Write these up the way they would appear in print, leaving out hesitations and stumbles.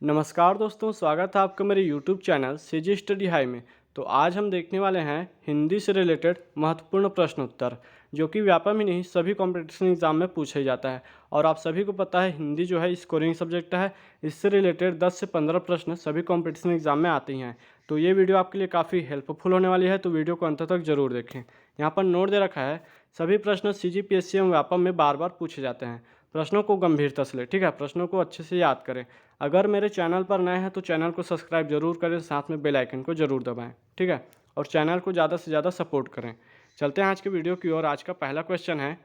नमस्कार दोस्तों, स्वागत है आपका मेरे YouTube channel CG study high में। तो आज हम देखने वाले हैं हिंदी से रिलेटेड महत्वपूर्ण प्रश्न उत्तर, जो कि व्यापक ही नहीं सभी कॉम्पिटिशन एग्जाम में पूछा ही जाता है। और आप सभी को पता है हिंदी जो है स्कोरिंग सब्जेक्ट है। इससे रिलेटेड 10 से 15 प्रश्न सभी कॉम्पिटिशन एग्जाम में आते ही हैं। तो ये वीडियो आपके लिए काफ़ी हेल्पफुल होने वाली है, तो वीडियो को अंत तक जरूर देखें। यहाँ पर नोट दे रखा है, सभी प्रश्न CGPSC एवं व्यापक में बार बार पूछे जाते हैं। प्रश्नों को गंभीरता से लें, ठीक है, प्रश्नों को अच्छे से याद करें। अगर मेरे चैनल पर नए हैं तो चैनल को सब्सक्राइब जरूर करें, साथ में बेल आइकन को जरूर दबाएं, ठीक है, और चैनल को ज़्यादा से ज़्यादा सपोर्ट करें। चलते हैं आज के वीडियो की ओर। आज का पहला क्वेश्चन है,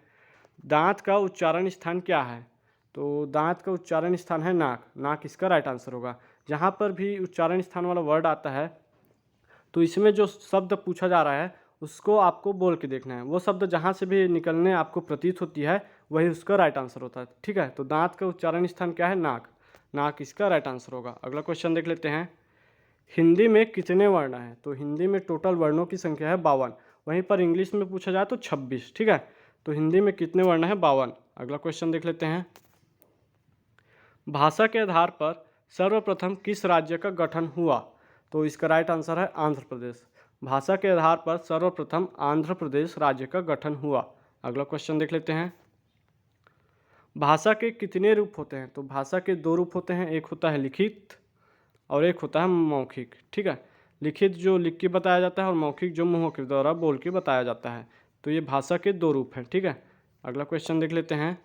दांत का उच्चारण स्थान क्या है? तो दांत का उच्चारण स्थान है नाक। नाक इसका राइट आंसर होगा। जहाँ पर भी उच्चारण स्थान वाला वर्ड आता है तो इसमें जो शब्द पूछा जा रहा है उसको आपको बोल के देखना है। वो शब्द जहाँ से भी निकलने आपको प्रतीत होती है वही उसका राइट आंसर होता है, ठीक है। तो दांत का उच्चारण स्थान क्या है? नाक। नाक इसका राइट आंसर होगा। अगला क्वेश्चन देख लेते हैं, हिंदी में कितने वर्ण हैं? तो हिंदी में टोटल वर्णों की संख्या है 52। वहीं पर इंग्लिश में पूछा जाए तो 26, ठीक है। तो हिंदी में कितने वर्ण हैं? 52। अगला क्वेश्चन देख लेते हैं, भाषा के आधार पर सर्वप्रथम किस राज्य का गठन हुआ? तो इसका राइट आंसर है आंध्र प्रदेश। भाषा के आधार पर सर्वप्रथम आंध्र प्रदेश राज्य का गठन हुआ। अगला क्वेश्चन देख लेते हैं, भाषा के कितने रूप होते हैं? तो भाषा के दो रूप होते हैं, एक होता है लिखित और एक होता है मौखिक, ठीक है। लिखित जो लिख के बताया जाता है और मौखिक जो मुंह के द्वारा बोल के बताया जाता है। तो ये भाषा के दो रूप हैं, ठीक है। अगला क्वेश्चन देख लेते हैं,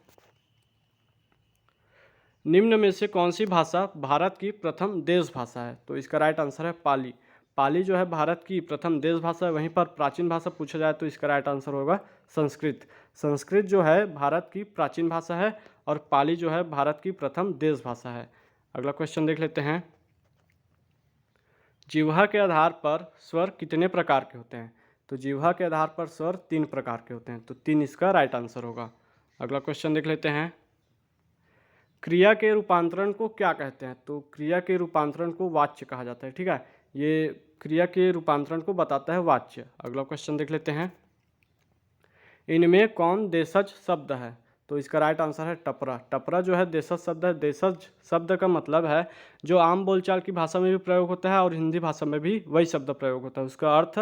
निम्न में से कौन सी भाषा भारत की प्रथम देश भाषा है? तो इसका राइट आंसर है पाली। पाली जो है भारत की प्रथम देश भाषा है। वहीं पर प्राचीन भाषा पूछा जाए तो इसका राइट आंसर होगा संस्कृत। संस्कृत जो है भारत की प्राचीन भाषा है और पाली जो है भारत की प्रथम देश भाषा है। अगला क्वेश्चन देख लेते हैं, जिह्वा के आधार पर स्वर कितने प्रकार के होते हैं? तो जिह्वा के आधार पर स्वर 3 प्रकार के होते हैं। तो 3 इसका राइट आंसर होगा। अगला क्वेश्चन देख लेते हैं, क्रिया के रूपांतरण को क्या कहते हैं? तो क्रिया के रूपांतरण को वाच्य कहा जाता है, ठीक है। ये क्रिया के रूपांतरण को बताता है वाच्य। अगला क्वेश्चन देख लेते हैं, इनमें कौन देशज शब्द है? तो इसका राइट आंसर है टपरा। टपरा जो है देशज शब्द है। देशज शब्द का मतलब है जो आम बोलचाल की भाषा में भी प्रयोग होता है और हिंदी भाषा में भी वही शब्द प्रयोग होता है, उसका अर्थ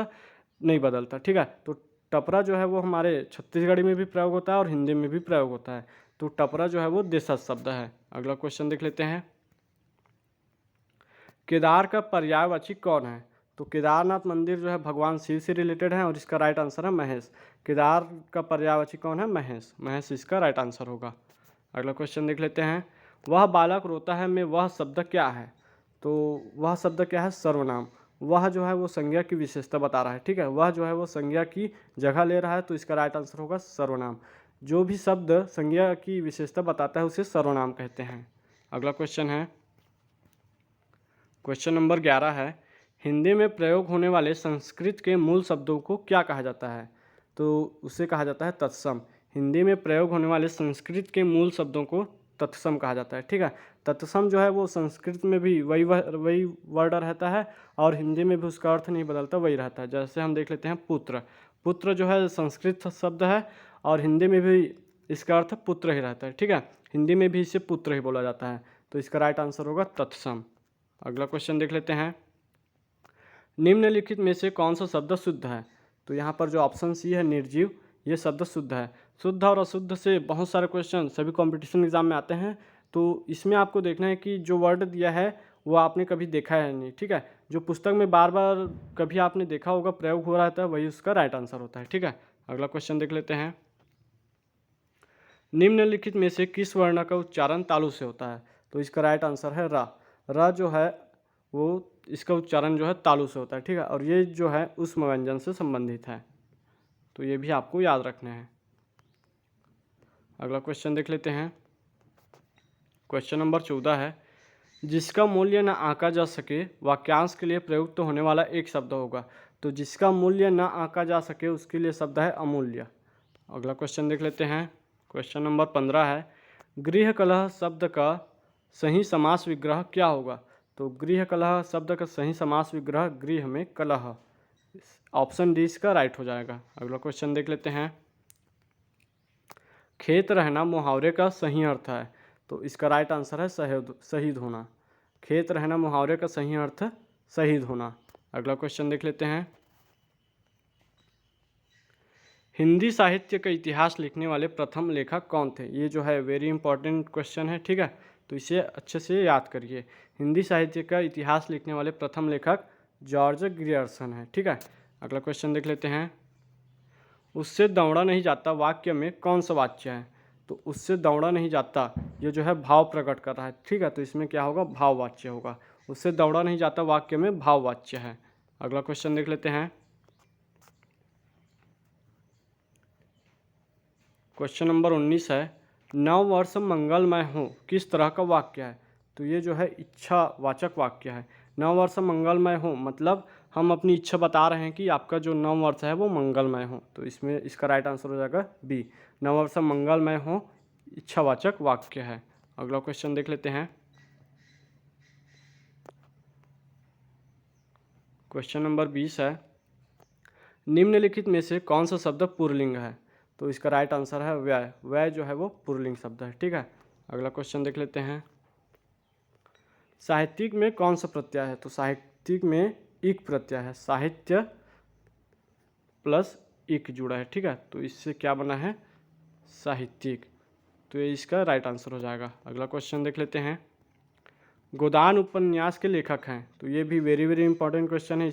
नहीं बदलता, ठीक है। तो टपरा जो है वो हमारे छत्तीसगढ़ी में भी प्रयोग होता है और हिंदी में भी प्रयोग होता है। तो टपरा जो है वो देशज शब्द है। अगला क्वेश्चन देख लेते हैं, केदार का पर्यायवाची कौन है? तो केदारनाथ मंदिर जो है भगवान शिव से रिलेटेड है और इसका राइट आंसर है महेश। केदार का पर्यायवाची कौन है? महेश। महेश इसका राइट आंसर होगा। अगला क्वेश्चन देख लेते हैं, वह बालक रोता है में वह शब्द क्या है? तो वह शब्द क्या है? सर्वनाम। वह जो है वो संज्ञा की विशेषता बता रहा है, ठीक है। वह जो है वो संज्ञा की जगह ले रहा है, तो इसका राइट आंसर होगा सर्वनाम। जो भी शब्द संज्ञा की विशेषता बताता है उसे सर्वनाम कहते हैं। अगला क्वेश्चन है, क्वेश्चन नंबर 11 है, हिंदी में प्रयोग होने वाले संस्कृत के मूल शब्दों को क्या कहा जाता है? तो उसे कहा जाता है तत्सम। हिंदी में प्रयोग होने वाले संस्कृत के मूल शब्दों को तत्सम कहा जाता है, ठीक है। तत्सम जो है वो संस्कृत में भी वही वर्ड रहता है और हिंदी में भी उसका अर्थ नहीं बदलता, वही रहता है। जैसे हम देख लेते हैं पुत्र। पुत्र जो है संस्कृत शब्द है और हिंदी में भी इसका अर्थ पुत्र ही रहता है, ठीक है। हिंदी में भी इसे पुत्र ही बोला जाता है। तो इसका राइट आंसर होगा तत्सम। अगला क्वेश्चन देख लेते हैं, निम्नलिखित में से कौन सा शब्द शुद्ध है? तो यहाँ पर जो ऑप्शन सी है निर्जीव, ये शब्द शुद्ध है। शुद्ध और अशुद्ध से बहुत सारे क्वेश्चन सभी कंपटीशन एग्जाम में आते हैं। तो इसमें आपको देखना है कि जो वर्ड दिया है वो आपने कभी देखा है नहीं, ठीक है। जो पुस्तक में बार बार कभी आपने देखा होगा, प्रयोग हो रहा था, वही उसका राइट आंसर होता है, ठीक है। अगला क्वेश्चन देख लेते हैं, निम्नलिखित में से किस वर्ण का उच्चारण तालु से होता है? तो इसका राइट आंसर है रा। रा जो है वो इसका उच्चारण जो है तालु से होता है, ठीक है। और ये जो है उष्म व्यंजन से संबंधित है, तो ये भी आपको याद रखना है। अगला क्वेश्चन देख लेते हैं, क्वेश्चन नंबर 14 है, जिसका मूल्य न आंका जा सके वाक्यांश के लिए प्रयुक्त होने वाला एक शब्द होगा। तो जिसका मूल्य न आंका जा सके उसके लिए शब्द है अमूल्य। अगला क्वेश्चन देख लेते हैं, क्वेश्चन नंबर 15 है, गृह कलह शब्द का सही समास विग्रह क्या होगा? तो गृह कलह शब्द का सही समास विग्रह गृह में कलह। ऑप्शन डी इसका राइट हो जाएगा। अगला क्वेश्चन देख लेते हैं, खेत रहना मुहावरे का सही अर्थ है। तो इसका राइट आंसर है शहीद होना। खेत रहना मुहावरे का सही अर्थ शहीद होना। अगला क्वेश्चन देख लेते हैं। हिंदी साहित्य का इतिहास लिखने वाले प्रथम लेखक कौन थे? ये जो है वेरी इंपॉर्टेंट क्वेश्चन है, ठीक है, तो इसे अच्छे से याद करिए। हिंदी साहित्य का इतिहास लिखने वाले प्रथम लेखक जॉर्ज ग्रियर्सन है, ठीक है। अगला क्वेश्चन देख लेते हैं। उससे दौड़ा नहीं जाता वाक्य में कौन सा वाच्य है? तो उससे दौड़ा नहीं जाता ये जो है भाव प्रकट कर रहा है, ठीक है, तो इसमें क्या होगा? भाववाच्य होगा। उससे दौड़ा नहीं जाता वाक्य में भाववाच्य है। अगला क्वेश्चन देख लेते हैं। क्वेश्चन नंबर 19 है, नव वर्ष मंगलमय हो किस तरह का वाक्य है? तो ये जो है इच्छावाचक वाक्य है। नव वर्ष मंगलमय हो मतलब हम अपनी इच्छा बता रहे हैं कि आपका जो नव वर्ष है वो मंगलमय हो, तो इसमें इसका राइट आंसर हो जाएगा बी, नव वर्ष मंगलमय हो इच्छावाचक वाक्य है। अगला क्वेश्चन देख लेते हैं। क्वेश्चन नंबर 20 है, निम्नलिखित में से कौन सा शब्द पुल्लिंग है? तो इसका राइट आंसर है व्यय। व्यय जो है वो पुल्लिंग शब्द है, ठीक है। अगला क्वेश्चन देख लेते हैं। साहित्यिक में कौन सा प्रत्यय है? तो साहित्यिक में इक प्रत्यय है, साहित्य प्लस इक जुड़ा है, ठीक है, तो इससे क्या बना है? साहित्यिक, तो ये इसका राइट आंसर हो जाएगा। अगला क्वेश्चन देख लेते हैं। गोदान उपन्यास के लेखक हैं, तो ये भी वेरी वेरी इंपॉर्टेंट क्वेश्चन है।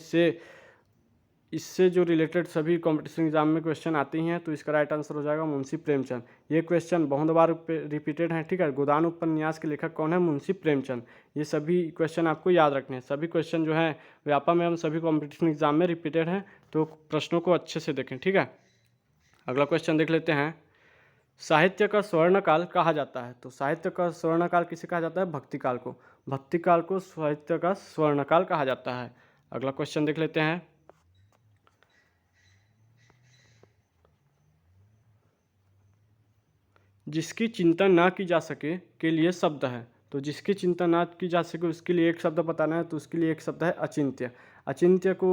इससे जो रिलेटेड सभी कॉम्पिटिशन एग्जाम में क्वेश्चन आते हैं, तो इसका राइट आंसर हो जाएगा मुंशी प्रेमचंद। ये क्वेश्चन बहुत बार रिपीटेड है, ठीक है। गोदान उपन्यास के लेखक कौन है? मुंशी प्रेमचंद। ये सभी क्वेश्चन आपको याद रखने हैं। सभी क्वेश्चन जो है व्यापम एवं सभी कॉम्पिटिशन एग्जाम में रिपीटेड हैं, तो प्रश्नों को अच्छे से देखें, ठीक है। अगला क्वेश्चन देख लेते हैं। साहित्य का स्वर्णकाल कहा जाता है, तो साहित्य का स्वर्णकाल किसे कहा जाता है? भक्तिकाल को। भक्तिकाल को साहित्य का स्वर्णकाल कहा जाता है। अगला क्वेश्चन देख लेते हैं। जिसकी चिंता ना की जा सके के लिए शब्द है, तो जिसकी चिंता ना की जा सके उसके लिए एक शब्द बताना है, तो उसके लिए एक शब्द है अचिंत्य। अचिंत्य को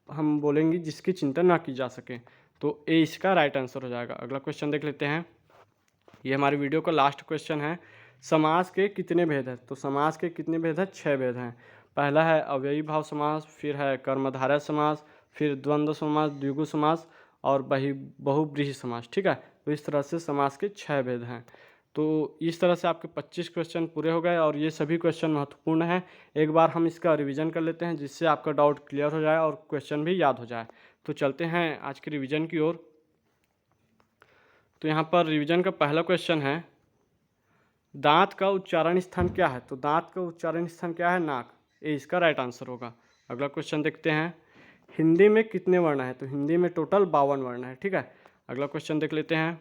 हम बोलेंगे जिसकी चिंता ना की जा सके, तो ए इसका राइट आंसर हो जाएगा। अगला क्वेश्चन देख लेते हैं। ये हमारी वीडियो का लास्ट क्वेश्चन है। समास के कितने भेद हैं? तो समास के कितने भेद हैं? 6 भेद हैं। पहला है अव्ययी भाव समास, फिर है कर्मधारय समास, फिर द्वंद्व समास, द्विगु समास और बहुव्रीहि समास, ठीक है। तो इस तरह से समास के 6 भेद हैं। तो इस तरह से आपके 25 क्वेश्चन पूरे हो गए और ये सभी क्वेश्चन महत्वपूर्ण हैं। एक बार हम इसका रिवीजन कर लेते हैं जिससे आपका डाउट क्लियर हो जाए और क्वेश्चन भी याद हो जाए। तो चलते हैं आज के रिवीजन की ओर। तो यहाँ पर रिवीजन का पहला क्वेश्चन है, दांत का उच्चारण स्थान क्या है? तो दांत का उच्चारण स्थान क्या है? नाक। ये इसका राइट आंसर होगा। अगला क्वेश्चन देखते हैं। हिंदी में कितने वर्ण हैं? तो हिंदी में टोटल 52 वर्ण है, ठीक है। अगला क्वेश्चन देख लेते हैं।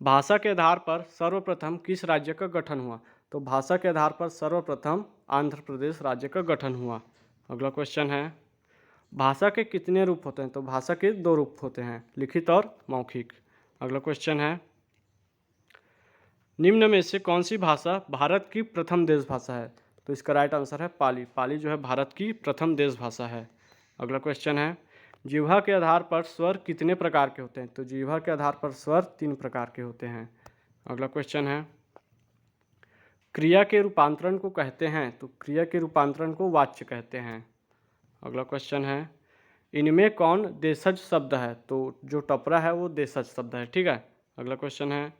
भाषा के आधार पर सर्वप्रथम किस राज्य का गठन हुआ? तो भाषा के आधार पर सर्वप्रथम आंध्र प्रदेश राज्य का गठन हुआ। अगला क्वेश्चन है, भाषा के कितने रूप होते हैं? तो भाषा के 2 रूप होते हैं, लिखित और मौखिक। अगला क्वेश्चन है, निम्न में से कौन सी भाषा भारत की प्रथम देश भाषा है? तो इसका राइट आंसर है पाली। पाली जो है भारत की प्रथम देश भाषा है। अगला क्वेश्चन है, जिह्वा के आधार पर स्वर कितने प्रकार के होते हैं? तो जिह्वा के आधार पर स्वर 3 प्रकार के होते हैं। अगला क्वेश्चन है, क्रिया के रूपांतरण को कहते हैं? तो क्रिया के रूपांतरण को वाच्य कहते हैं। अगला क्वेश्चन है, इनमें कौन देशज शब्द है? तो जो टपरा है वो देशज शब्द है, ठीक है। अगला क्वेश्चन है,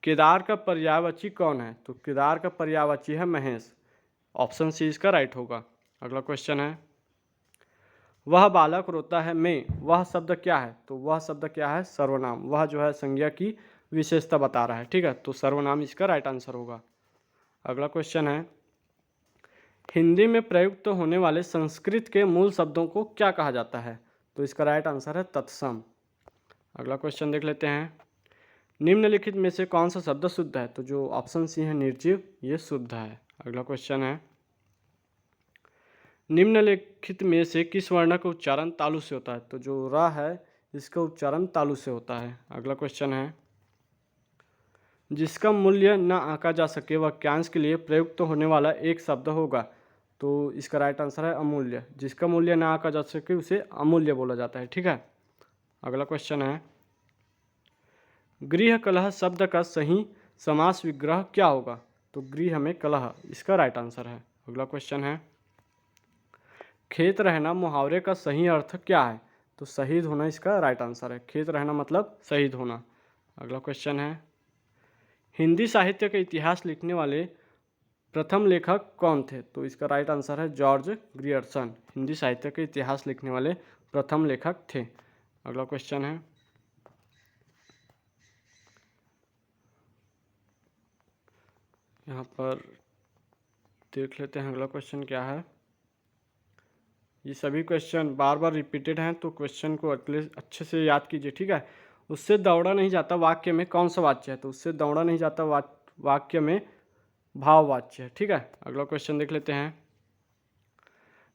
केदार का पर्यायवाची कौन है? तो केदार का पर्यायवाची है महेश। ऑप्शन सी इसका राइट होगा। अगला क्वेश्चन है, वह बालक रोता है में वह शब्द क्या है? तो वह शब्द क्या है? सर्वनाम। वह जो है संज्ञा की विशेषता बता रहा है, ठीक है, तो सर्वनाम इसका राइट आंसर होगा। अगला क्वेश्चन है, हिंदी में प्रयुक्त होने वाले संस्कृत के मूल शब्दों को क्या कहा जाता है? तो इसका राइट आंसर है तत्सम। अगला क्वेश्चन देख लेते हैं। निम्नलिखित में से कौन सा शब्द शुद्ध है? तो जो ऑप्शन सी है निर्जीव, ये शुद्ध है। अगला क्वेश्चन है, निम्नलिखित में से किस वर्ण का उच्चारण तालु से होता है? तो जो र है इसका उच्चारण तालु से होता है। अगला क्वेश्चन है, जिसका मूल्य न आंका जा सके वाक्यांश के लिए प्रयुक्त होने वाला एक शब्द होगा? तो इसका राइट आंसर है अमूल्य। जिसका मूल्य न आंका जा सके उसे अमूल्य बोला जाता है, ठीक है। अगला क्वेश्चन है, गृह कलह शब्द का सही समास विग्रह क्या होगा? तो गृह में कलह इसका राइट आंसर है। अगला क्वेश्चन है, खेत रहना मुहावरे का सही अर्थ क्या है? तो शहीद होना इसका राइट आंसर है। खेत रहना मतलब शहीद होना। अगला क्वेश्चन है, हिंदी साहित्य का इतिहास लिखने वाले प्रथम लेखक कौन थे? तो इसका राइट आंसर है जॉर्ज ग्रियर्सन। हिंदी साहित्य का इतिहास लिखने वाले प्रथम लेखक थे। अगला क्वेश्चन है, यहाँ पर देख लेते हैं अगला क्वेश्चन क्या है। ये सभी क्वेश्चन बार बार रिपीटेड हैं, तो क्वेश्चन को अच्छे से याद कीजिए, ठीक है। उससे दौड़ा नहीं जाता वाक्य में कौन सा वाच्य है? तो उससे दौड़ा नहीं जाता वाक्य में भाववाच्य है, ठीक है। अगला क्वेश्चन देख लेते हैं,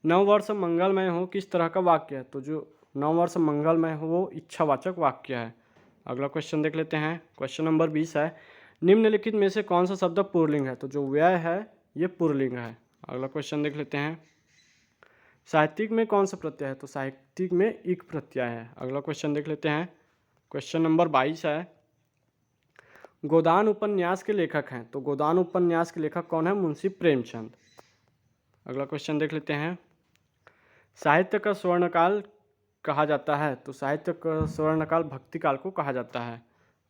नववर्ष मंगलमय हो किस तरह का वाक्य है? तो जो नववर्ष मंगलमय हो वो इच्छावाचक वाक्य है। अगला क्वेश्चन देख लेते हैं, क्वेश्चन नंबर 20 है, निम्नलिखित में से कौन सा शब्द पुल्लिंग है? तो जो व्यय है ये पुल्लिंग है। अगला क्वेश्चन देख लेते हैं, साहित्यिक में कौन सा प्रत्यय है? तो साहित्यिक में इक प्रत्यय है। अगला क्वेश्चन देख लेते हैं, क्वेश्चन नंबर 22 है, गोदान उपन्यास के लेखक हैं। तो गोदान उपन्यास के लेखक कौन है? मुंशी प्रेमचंद। अगला क्वेश्चन देख लेते हैं, साहित्य का स्वर्णकाल कहा जाता है। तो साहित्य का स्वर्णकाल भक्ति काल को कहा जाता है।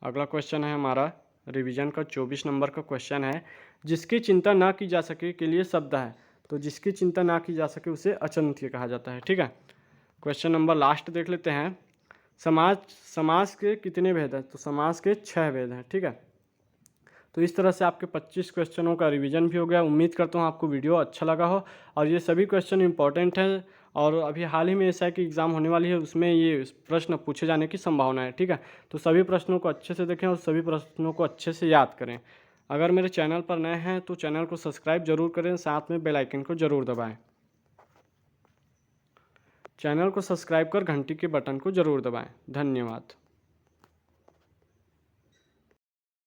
अगला क्वेश्चन है हमारा रिवीजन का 24 नंबर का क्वेश्चन है, जिसकी चिंता ना की जा सके के लिए शब्द है। तो जिसकी चिंता ना की जा सके उसे अचिंत्य कहा जाता है, ठीक है। क्वेश्चन नंबर लास्ट देख लेते हैं, समास के कितने भेद हैं? तो समास के 6 भेद हैं, ठीक है। तो इस तरह से आपके 25 क्वेश्चनों का रिवीजन भी हो गया। उम्मीद करता हूँ आपको वीडियो अच्छा लगा हो, और ये सभी क्वेश्चन इंपॉर्टेंट हैं, और अभी हाल ही में एसआई की एग्ज़ाम होने वाली है, उसमें ये प्रश्न पूछे जाने की संभावना है, ठीक है। तो सभी प्रश्नों को अच्छे से देखें और सभी प्रश्नों को अच्छे से याद करें। अगर मेरे चैनल पर नए हैं तो चैनल को सब्सक्राइब जरूर करें, साथ में बेल आइकन को जरूर दबाएं। चैनल को सब्सक्राइब कर घंटी के बटन को जरूर दबाएं। धन्यवाद।